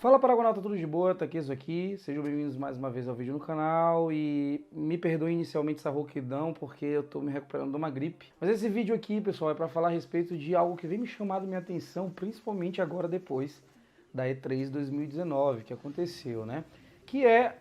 Fala Paragonauta, tudo de boa? Taqueso aqui, sejam bem-vindos mais uma vez ao vídeo no canal e me perdoe inicialmente essa rouquidão porque eu tô me recuperando de uma gripe. Mas esse vídeo aqui, pessoal, é para falar a respeito de algo que vem me chamando minha atenção, principalmente agora depois da E3 2019 que aconteceu, né? Que é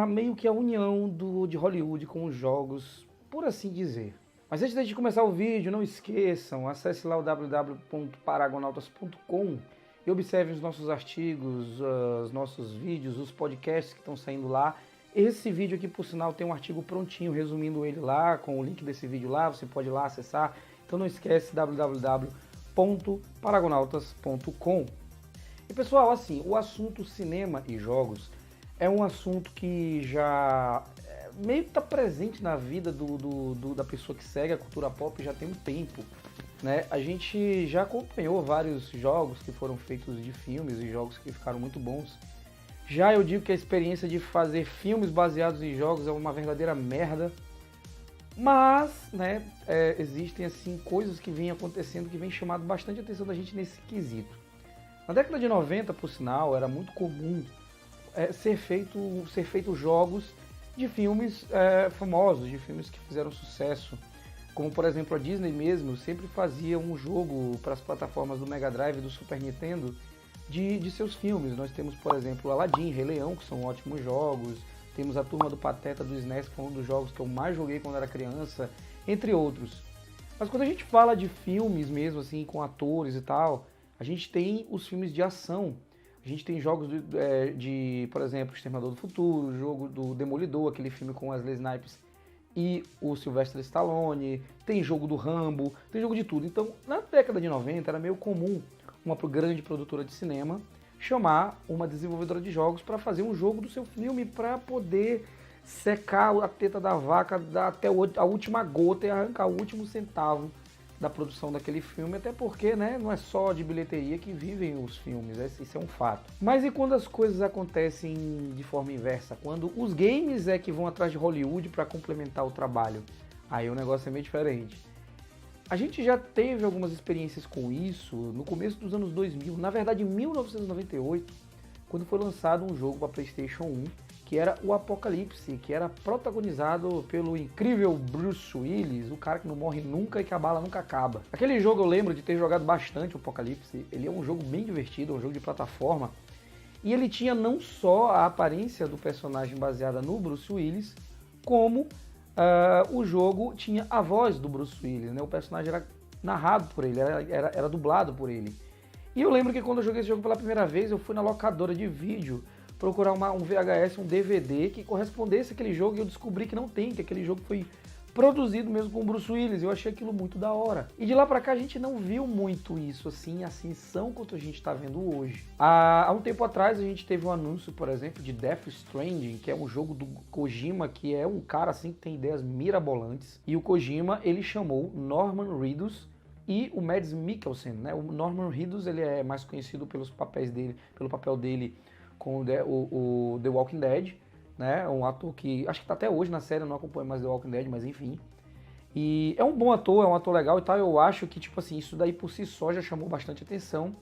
meio que a união de Hollywood com os jogos, por assim dizer. Mas antes de começar o vídeo, não esqueçam, acesse lá o www.paragonautas.com e observe os nossos artigos, os nossos vídeos, os podcasts que estão saindo lá. Esse vídeo aqui, por sinal, tem um artigo prontinho, resumindo ele lá, com o link desse vídeo lá, você pode ir lá acessar. Então não esquece, www.paragonautas.com. E pessoal, assim, o assunto cinema e jogos é um assunto que já meio que está presente na vida da pessoa que segue a cultura pop já tem um tempo. Né? A gente já acompanhou vários jogos que foram feitos de filmes e jogos que ficaram muito bons. Já eu digo que a experiência de fazer filmes baseados em jogos é uma verdadeira merda. Mas, né, existem assim coisas que vêm acontecendo que vêm chamando bastante a atenção da gente nesse quesito. Na década de 90, por sinal, era muito comum ser feito jogos de filmes famosos, de filmes que fizeram sucesso. Como, por exemplo, a Disney mesmo sempre fazia um jogo para as plataformas do Mega Drive e do Super Nintendo de seus filmes. Nós temos, por exemplo, Aladdin, Rei Leão, que são ótimos jogos. Temos a Turma do Pateta do SNES, que foi um dos jogos que eu mais joguei quando era criança, entre outros. Mas quando a gente fala de filmes mesmo, assim, com atores e tal, a gente tem os filmes de ação. A gente tem jogos por exemplo, Exterminador do Futuro, o jogo do Demolidor, aquele filme com Wesley Snipes e o Sylvester Stallone, tem jogo do Rambo, tem jogo de tudo. Então, na década de 90, era meio comum uma grande produtora de cinema chamar uma desenvolvedora de jogos para fazer um jogo do seu filme para poder secar a teta da vaca até a última gota e arrancar o último centavo da produção daquele filme, até porque, né, não é só de bilheteria que vivem os filmes, isso é um fato. Mas e quando as coisas acontecem de forma inversa? Quando os games é que vão atrás de Hollywood para complementar o trabalho? Aí o negócio é meio diferente. A gente já teve algumas experiências com isso no começo dos anos 2000, na verdade em 1998, quando foi lançado um jogo para PlayStation 1, que era o Apocalipse, que era protagonizado pelo incrível Bruce Willis, o cara que não morre nunca e que a bala nunca acaba. Aquele jogo eu lembro de ter jogado bastante o Apocalipse, ele é um jogo bem divertido, é um jogo de plataforma, e ele tinha não só a aparência do personagem baseada no Bruce Willis, como o jogo tinha a voz do Bruce Willis, né? O personagem era narrado por ele, era dublado por ele. E eu lembro que quando eu joguei esse jogo pela primeira vez, eu fui na locadora de vídeo procurar um VHS, um DVD que correspondesse àquele jogo e eu descobri que não tem, que aquele jogo foi produzido mesmo com o Bruce Willis. Eu achei aquilo muito da hora. E de lá pra cá a gente não viu muito isso, assim, ascensão quanto a gente tá vendo hoje. Há um tempo atrás a gente teve um anúncio, por exemplo, de Death Stranding, que é um jogo do Kojima, que é um cara assim que tem ideias mirabolantes. E o Kojima, ele chamou Norman Reedus e o Mads Mikkelsen, né? O Norman Reedus, ele é mais conhecido pelo papel dele com o The Walking Dead, né? Um ator que acho que tá até hoje na série, eu não acompanho mais The Walking Dead, mas enfim. E é um bom ator, é um ator legal e tal. Eu acho que, tipo assim, isso daí por si só já chamou bastante atenção.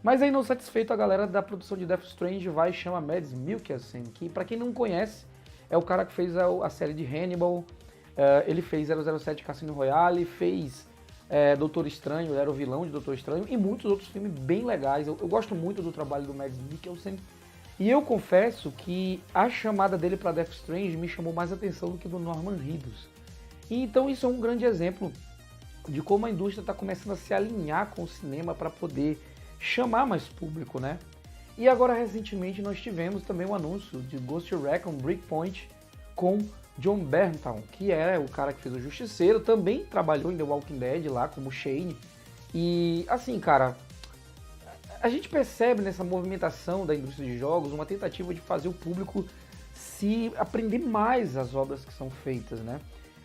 Mas aí, não satisfeito, a galera da produção de Death Stranding vai e chama Mads Mikkelsen, que pra quem não conhece, é o cara que fez a série de Hannibal, ele fez 007 Cassino Royale, fez Doutor Estranho, ele era o vilão de Doutor Estranho, e muitos outros filmes bem legais. Eu gosto muito do trabalho do Mads Mikkelsen. E eu confesso que a chamada dele para Death Stranding me chamou mais atenção do que do Norman Reedus. E então isso é um grande exemplo de como a indústria está começando a se alinhar com o cinema para poder chamar mais público, né? E agora recentemente nós tivemos também um anúncio de Ghost Recon Breakpoint com Jon Bernthal, que é o cara que fez o Justiceiro, também trabalhou em The Walking Dead lá como Shane. E assim, cara, a gente percebe nessa movimentação da indústria de jogos uma tentativa de fazer o público se aprender mais as obras que são feitas, né?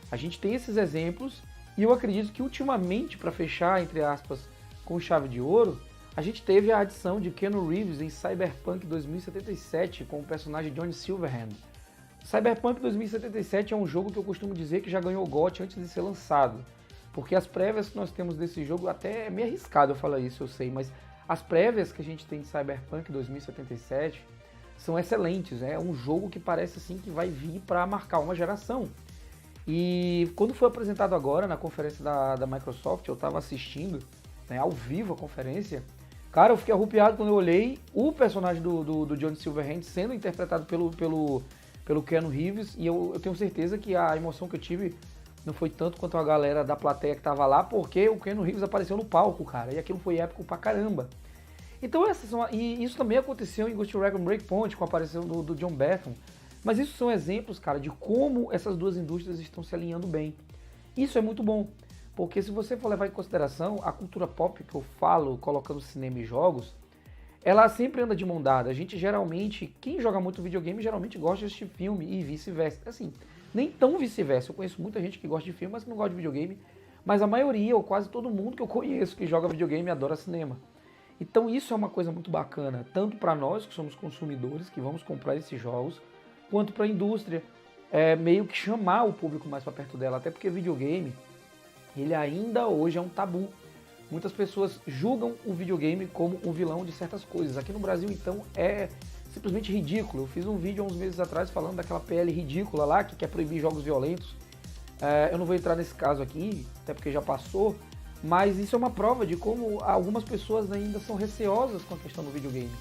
A gente tem esses exemplos e eu acredito que ultimamente, para fechar, entre aspas, com chave de ouro, a gente teve a adição de Keanu Reeves em Cyberpunk 2077 com o personagem Johnny Silverhand. Cyberpunk 2077 é um jogo que eu costumo dizer que já ganhou o GOTY antes de ser lançado, porque as prévias que nós temos desse jogo, até é meio arriscado eu falar isso, eu sei, mas As prévias que a gente tem de Cyberpunk 2077 são excelentes, é um jogo que parece assim que vai vir para marcar uma geração. E quando foi apresentado agora na conferência da Microsoft, eu estava assistindo, né, ao vivo a conferência, cara, eu fiquei arrupiado quando eu olhei o personagem do Johnny Silverhand sendo interpretado pelo Keanu Reeves, e eu tenho certeza que a emoção que eu tive não foi tanto quanto a galera da plateia que tava lá, porque o Keanu Reeves apareceu no palco, cara, e aquilo foi épico pra caramba. Então e isso também aconteceu em Ghost Recon Breakpoint, com a aparição do John Bertham. Mas isso são exemplos, cara, de como essas duas indústrias estão se alinhando bem. Isso é muito bom, porque se você for levar em consideração a cultura pop que eu falo, colocando cinema e jogos, ela sempre anda de mão dada. A gente geralmente, quem joga muito videogame, geralmente gosta de assistir filme e vice-versa. Assim, nem tão vice-versa. Eu conheço muita gente que gosta de filme, mas que não gosta de videogame. Mas a maioria, ou quase todo mundo que eu conheço que joga videogame, adora cinema. Então isso é uma coisa muito bacana, tanto para nós que somos consumidores, que vamos comprar esses jogos, quanto para a indústria, meio que chamar o público mais para perto dela, até porque videogame, ele ainda hoje é um tabu. Muitas pessoas julgam o videogame como um vilão de certas coisas. Aqui no Brasil, então, é simplesmente ridículo. Eu fiz um vídeo há uns meses atrás falando daquela PL ridícula lá, que quer proibir jogos violentos. Eu não vou entrar nesse caso aqui, até porque já passou, mas isso é uma prova de como algumas pessoas ainda são receosas com a questão do videogame.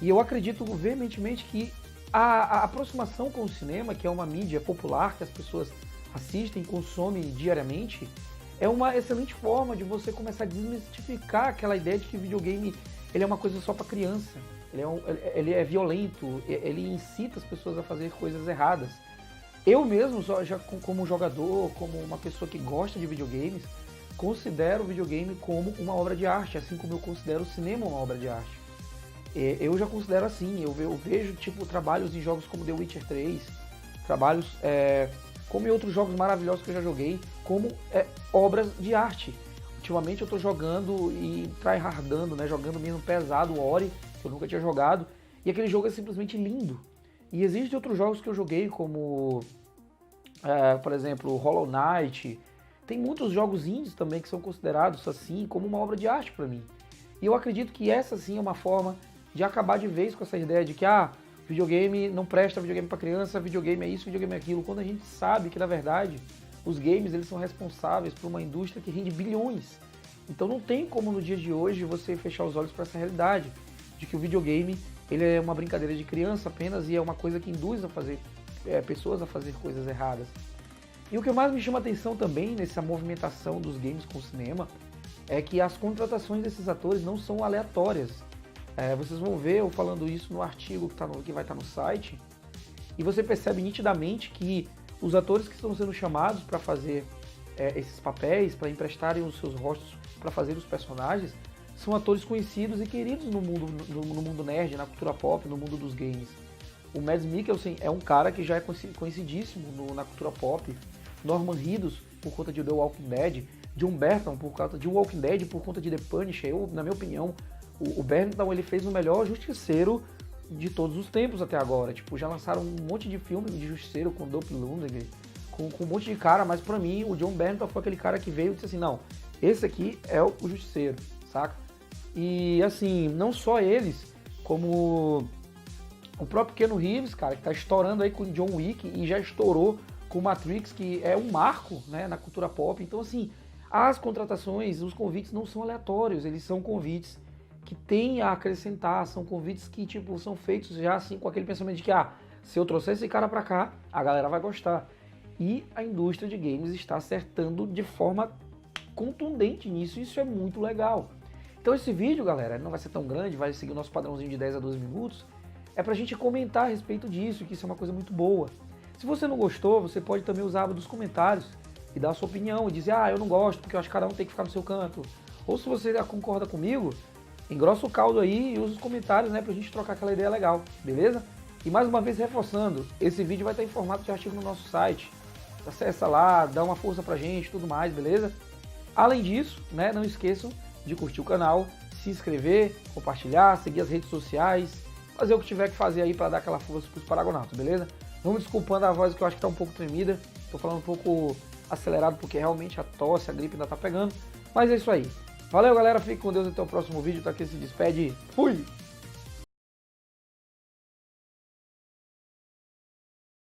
E eu acredito veementemente que a aproximação com o cinema, que é uma mídia popular que as pessoas assistem, consomem diariamente, é uma excelente forma de você começar a desmistificar aquela ideia de que videogame ele é uma coisa só para criança, ele é violento, ele incita as pessoas a fazer coisas erradas. Eu mesmo, já como jogador, como uma pessoa que gosta de videogames, considero o videogame como uma obra de arte, assim como eu considero o cinema uma obra de arte. Eu já considero assim, eu vejo tipo trabalhos em jogos como The Witcher 3, trabalhos como em outros jogos maravilhosos que eu já joguei, como obras de arte. Ultimamente eu tô jogando e tryhardando, né, jogando mesmo pesado o Ori, que eu nunca tinha jogado, e aquele jogo é simplesmente lindo. E existem outros jogos que eu joguei, como, por exemplo, Hollow Knight. Tem muitos jogos indies também que são considerados assim como uma obra de arte para mim. E eu acredito que essa sim é uma forma de acabar de vez com essa ideia de que videogame não presta, videogame para criança, videogame é isso, videogame é aquilo, quando a gente sabe que na verdade os games eles são responsáveis por uma indústria que rende bilhões. Então não tem como no dia de hoje você fechar os olhos para essa realidade de que o videogame ele é uma brincadeira de criança apenas e é uma coisa que induz a fazer pessoas a fazer coisas erradas. E o que mais me chama a atenção também nessa movimentação dos games com o cinema é que as contratações desses atores não são aleatórias. Vocês vão ver eu falando isso no artigo que vai estar no site, e você percebe nitidamente que os atores que estão sendo chamados para fazer esses papéis, para emprestarem os seus rostos para fazer os personagens, são atores conhecidos e queridos no mundo nerd, na cultura pop, no mundo dos games. O Mads Mikkelsen é um cara que já é conhecidíssimo na cultura pop, Norman Reedus por conta de The Walking Dead, John Bertham por conta de Walking Dead, por conta de The Punisher. Na minha opinião, o Bertham ele fez o melhor justiceiro de todos os tempos até agora. Tipo, já lançaram um monte de filme de justiceiro com Dolph Lundgren, com um monte de cara, mas pra mim o John Bertham foi aquele cara que veio e disse assim, não, esse aqui é o justiceiro, saca? E assim, não só eles, como o próprio Keanu Reeves, cara, que tá estourando aí com John Wick e já estourou com Matrix, que é um marco, né, na cultura pop. Então assim, as contratações, os convites não são aleatórios, eles são convites que têm a acrescentar, são convites que tipo são feitos já assim com aquele pensamento de que se eu trouxer esse cara pra cá, a galera vai gostar. E a indústria de games está acertando de forma contundente nisso, e isso é muito legal. Então esse vídeo, galera, não vai ser tão grande, vai seguir o nosso padrãozinho de 10 a 12 minutos, é pra gente comentar a respeito disso, que isso é uma coisa muito boa. Se você não gostou, você pode também usar a aba dos comentários e dar a sua opinião, e dizer, eu não gosto, porque eu acho que cada um tem que ficar no seu canto. Ou se você concorda comigo, engrossa o caldo aí e usa os comentários, né, pra gente trocar aquela ideia legal, beleza? E mais uma vez reforçando, esse vídeo vai estar em formato de artigo no nosso site. Acessa lá, dá uma força pra gente, tudo mais, beleza? Além disso, né, não esqueçam de curtir o canal, se inscrever, compartilhar, seguir as redes sociais, fazer o que tiver que fazer aí para dar aquela força pros Paragonautas, beleza? Vamos desculpando a voz que eu acho que tá um pouco tremida, tô falando um pouco acelerado porque realmente a tosse, a gripe ainda tá pegando, mas é isso aí. Valeu, galera. Fique com Deus. Até o próximo vídeo. Tá aqui, se despede. Fui!